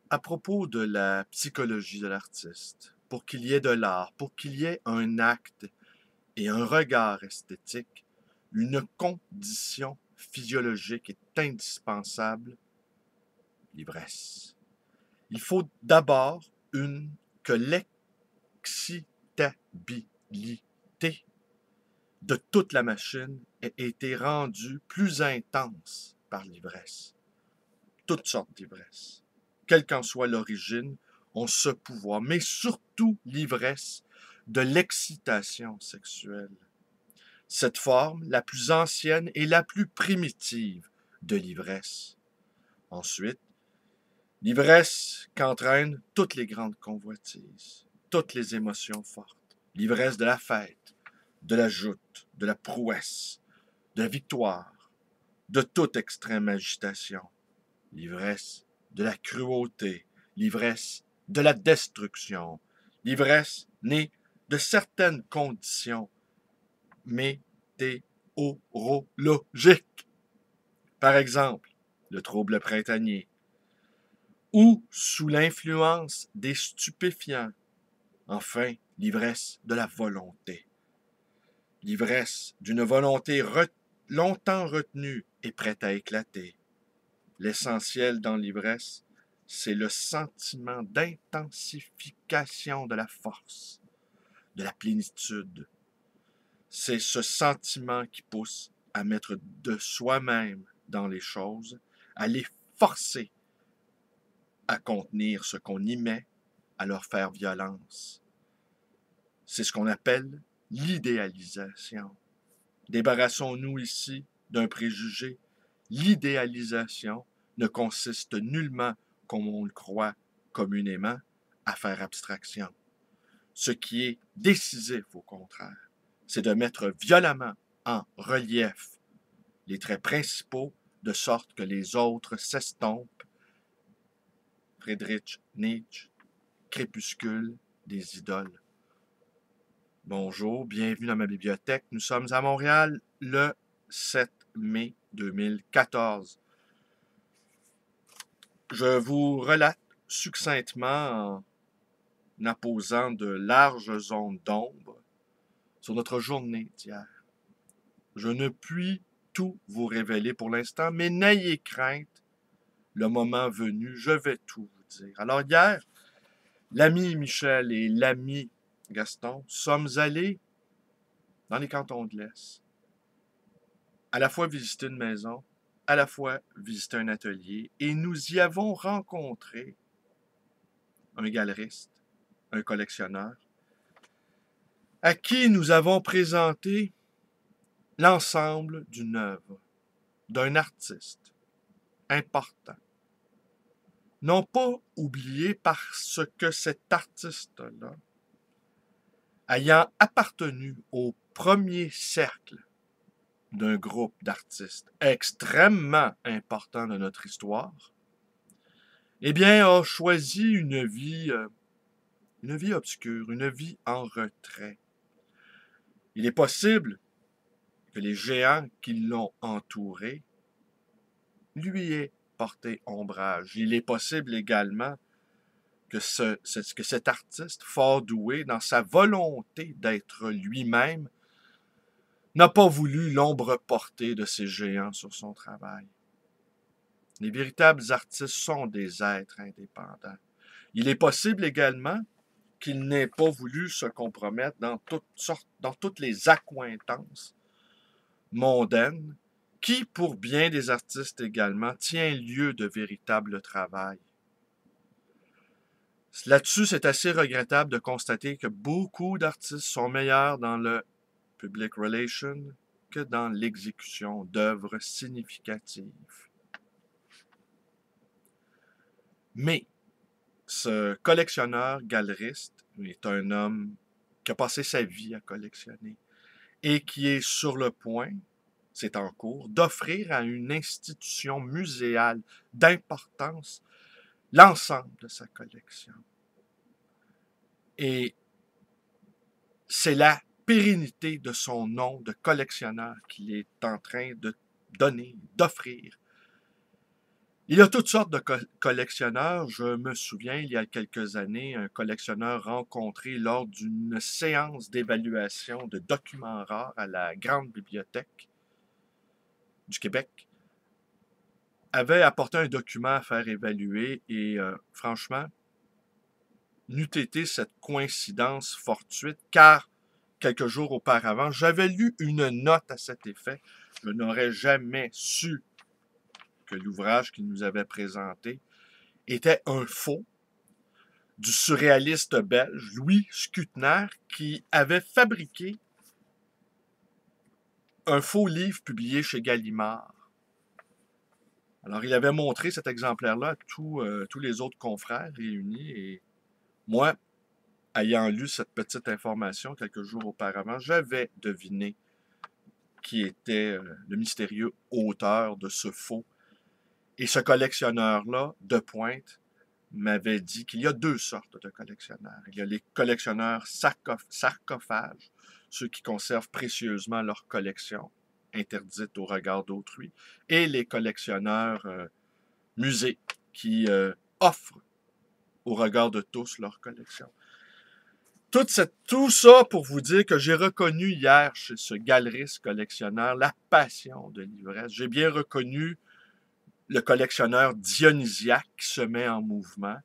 À propos de la psychologie de l'artiste, pour qu'il y ait de l'art, pour qu'il y ait un acte et un regard esthétique, une condition physiologique est indispensable, l'ivresse. Il faut d'abord que l'excitabilité de toute la machine ait été rendue plus intense par l'ivresse. Toutes sortes d'ivresse. Quelle qu'en soit l'origine, ont ce pouvoir, mais surtout l'ivresse de l'excitation sexuelle. Cette forme, la plus ancienne et la plus primitive de l'ivresse. Ensuite, l'ivresse qu'entraînent toutes les grandes convoitises, toutes les émotions fortes. L'ivresse de la fête, de la joute, de la prouesse, de la victoire, de toute extrême agitation. L'ivresse de la cruauté, l'ivresse de la destruction, l'ivresse née de certaines conditions météorologiques. Par exemple, le trouble printanier, ou sous l'influence des stupéfiants. Enfin, l'ivresse de la volonté. L'ivresse d'une volonté longtemps retenue et prête à éclater. L'essentiel dans l'ivresse, c'est le sentiment d'intensification de la force, de la plénitude. C'est ce sentiment qui pousse à mettre de soi-même dans les choses, à les forcer à contenir ce qu'on y met, à leur faire violence. C'est ce qu'on appelle l'idéalisation. Débarrassons-nous ici d'un préjugé. L'idéalisation ne consiste nullement, comme on le croit communément, à faire abstraction. Ce qui est décisif, au contraire, c'est de mettre violemment en relief les traits principaux de sorte que les autres s'estompent. Friedrich Nietzsche, Crépuscule des idoles. Bonjour, bienvenue dans ma bibliothèque. Nous sommes à Montréal le 7 mai 2014. Je vous relate succinctement en apposant de larges zones d'ombre sur notre journée d'hier. Je ne puis tout vous révéler pour l'instant, mais n'ayez crainte, le moment venu, je vais tout vous dire. Alors hier, l'ami Michel et l'ami Gaston sommes allés dans les cantons de l'Est, à la fois visiter une maison, à la fois visiter un atelier, et nous y avons rencontré un galeriste, un collectionneur, à qui nous avons présenté l'ensemble d'une œuvre, d'un artiste important. Non pas oublié parce que cet artiste-là, ayant appartenu au premier cercle d'un groupe d'artistes extrêmement important de notre histoire, eh bien, a choisi une vie obscure, une vie en retrait. Il est possible que les géants qui l'ont entouré lui aient porté ombrage. Il est possible également que cet artiste, fort doué dans sa volonté d'être lui-même, n'a pas voulu l'ombre portée de ces géants sur son travail. Les véritables artistes sont des êtres indépendants. Il est possible également qu'il n'ait pas voulu se compromettre dans toutes les accointances mondaines qui, pour bien des artistes également, tient lieu de véritable travail. Là-dessus, c'est assez regrettable de constater que beaucoup d'artistes sont meilleurs dans le public relation que dans l'exécution d'œuvres significatives. Mais ce collectionneur galeriste est un homme qui a passé sa vie à collectionner et qui est sur le point, c'est en cours, d'offrir à une institution muséale d'importance l'ensemble de sa collection. Et c'est la pérennité de son nom de collectionneur qu'il est en train de donner, d'offrir Il y a toutes sortes de collectionneurs. Je me souviens, il y a quelques années, un collectionneur rencontré lors d'une séance d'évaluation de documents rares à la Grande Bibliothèque du Québec avait apporté un document à faire évaluer et franchement, n'eût été cette coïncidence fortuite car quelques jours auparavant, j'avais lu une note à cet effet. Je n'aurais jamais su que l'ouvrage qu'il nous avait présenté était un faux du surréaliste belge Louis Schutner qui avait fabriqué un faux livre publié chez Gallimard. Alors, il avait montré cet exemplaire-là à tous les autres confrères réunis et moi, ayant lu cette petite information quelques jours auparavant, j'avais deviné qui était le mystérieux auteur de ce faux. Et ce collectionneur-là, de pointe, m'avait dit qu'il y a deux sortes de collectionneurs. Il y a les collectionneurs sarcophages, ceux qui conservent précieusement leur collection, interdite au regard d'autrui, et les collectionneurs musées, qui offrent au regard de tous leur collection. Tout ça pour vous dire que j'ai reconnu hier chez ce galeriste collectionneur la passion de l'ivresse. J'ai bien reconnu le collectionneur dionysiaque qui se met en mouvement,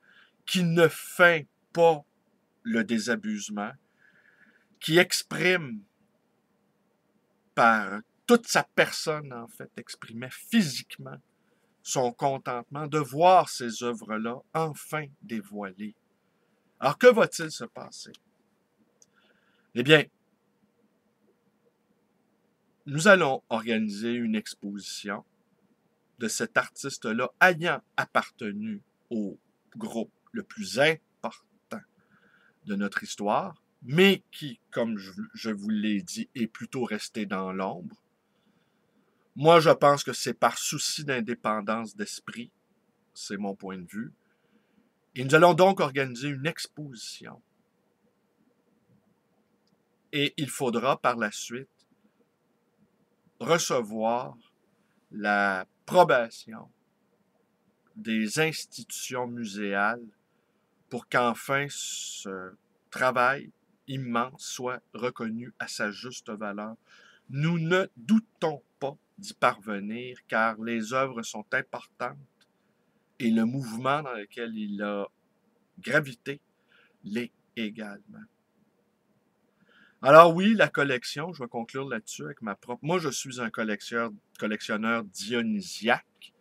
qui ne feint pas le désabusement, qui exprime par toute sa personne, en fait, exprimait physiquement son contentement de voir ces œuvres-là enfin dévoilées. Alors, que va-t-il se passer? Eh bien, nous allons organiser une exposition de cet artiste-là ayant appartenu au groupe le plus important de notre histoire, mais qui, comme je vous l'ai dit, est plutôt resté dans l'ombre. Moi, je pense que c'est par souci d'indépendance d'esprit, c'est mon point de vue. Et nous allons donc organiser une exposition. Et il faudra par la suite recevoir l'approbation des institutions muséales pour qu'enfin ce travail immense soit reconnu à sa juste valeur. Nous ne doutons pas d'y parvenir car les œuvres sont importantes et le mouvement dans lequel il a gravité l'est également. Alors oui, la collection, je vais conclure là-dessus avec ma propre... Moi, je suis un collectionneur dionysiaque,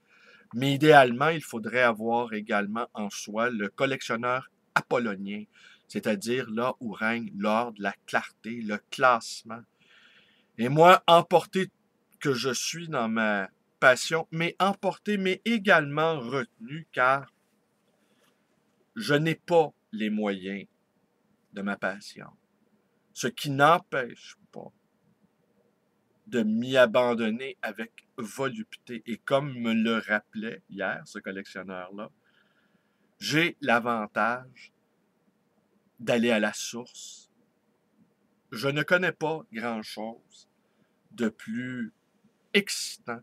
mais idéalement, il faudrait avoir également en soi le collectionneur apollonien, c'est-à-dire là où règne l'ordre, la clarté, le classement. Et moi, emporté que je suis dans ma passion, mais emporté, mais également retenu, car je n'ai pas les moyens de ma passion. Ce qui n'empêche pas de m'y abandonner avec volupté. Et comme me le rappelait hier ce collectionneur-là, j'ai l'avantage d'aller à la source. Je ne connais pas grand-chose de plus excitant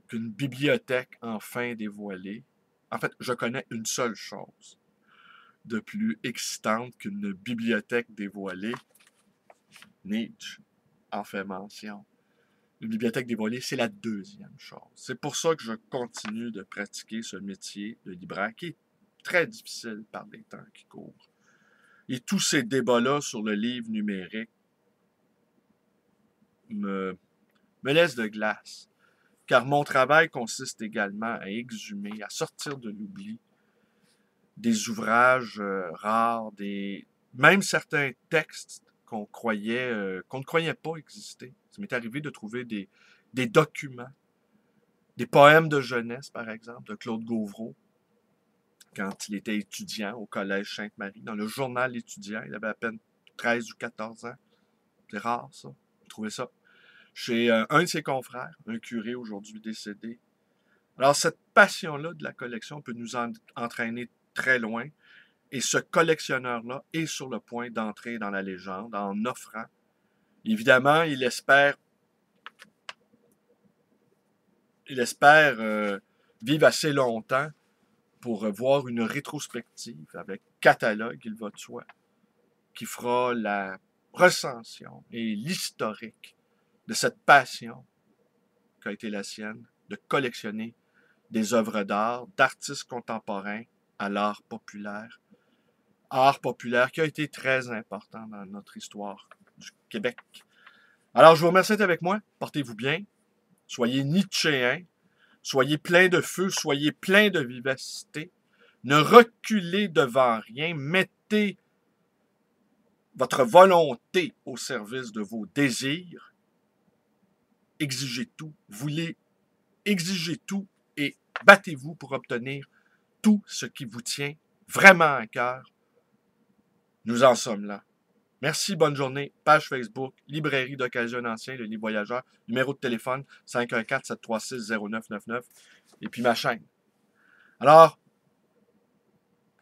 qu'une bibliothèque enfin dévoilée. En fait, je connais une seule chose de plus excitante qu'une bibliothèque dévoilée. Nietzsche en fait mention. Une bibliothèque dévoilée, c'est la deuxième chose. C'est pour ça que je continue de pratiquer ce métier de libraire qui est très difficile par les temps qui courent. Et tous ces débats-là sur le livre numérique me laissent de glace. Car mon travail consiste également à exhumer, à sortir de l'oubli des ouvrages rares, même certains textes qu'on ne croyait pas exister. Ça m'est arrivé de trouver des documents, des poèmes de jeunesse, par exemple, de Claude Gauvreau, quand il était étudiant au Collège Sainte-Marie, dans le journal étudiant. Il avait à peine 13 ou 14 ans. C'est rare, ça. J'ai trouvé ça. Chez un de ses confrères, un curé aujourd'hui décédé. Alors, cette passion-là de la collection peut nous entraîner très loin. Et ce collectionneur-là est sur le point d'entrer dans la légende en offrant. Évidemment, il espère vivre assez longtemps pour voir une rétrospective avec catalogue, il va de soi, qui fera la recension et l'historique de cette passion qu'a été la sienne de collectionner des œuvres d'art, d'artistes contemporains à l'art populaire. Art populaire qui a été très important dans notre histoire du Québec. Alors, je vous remercie d'être avec moi. Portez-vous bien. Soyez nietzschéens. Soyez plein de feu. Soyez plein de vivacité. Ne reculez devant rien. Mettez votre volonté au service de vos désirs. Exigez tout. Voulez exiger tout et battez-vous pour obtenir tout ce qui vous tient vraiment à cœur. Nous en sommes là. Merci, bonne journée. Page Facebook, Librairie d'occasion ancien, le livre voyageur, numéro de téléphone 514-736-0999 et puis ma chaîne. Alors,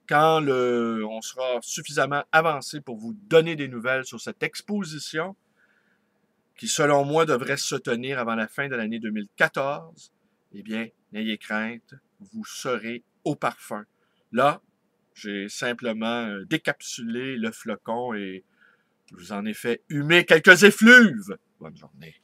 quand on sera suffisamment avancé pour vous donner des nouvelles sur cette exposition, qui selon moi devrait se tenir avant la fin de l'année 2014, eh bien, n'ayez crainte, vous serez au parfum. Là, j'ai simplement décapsulé le flocon et je vous en ai fait humer quelques effluves. Bonne journée.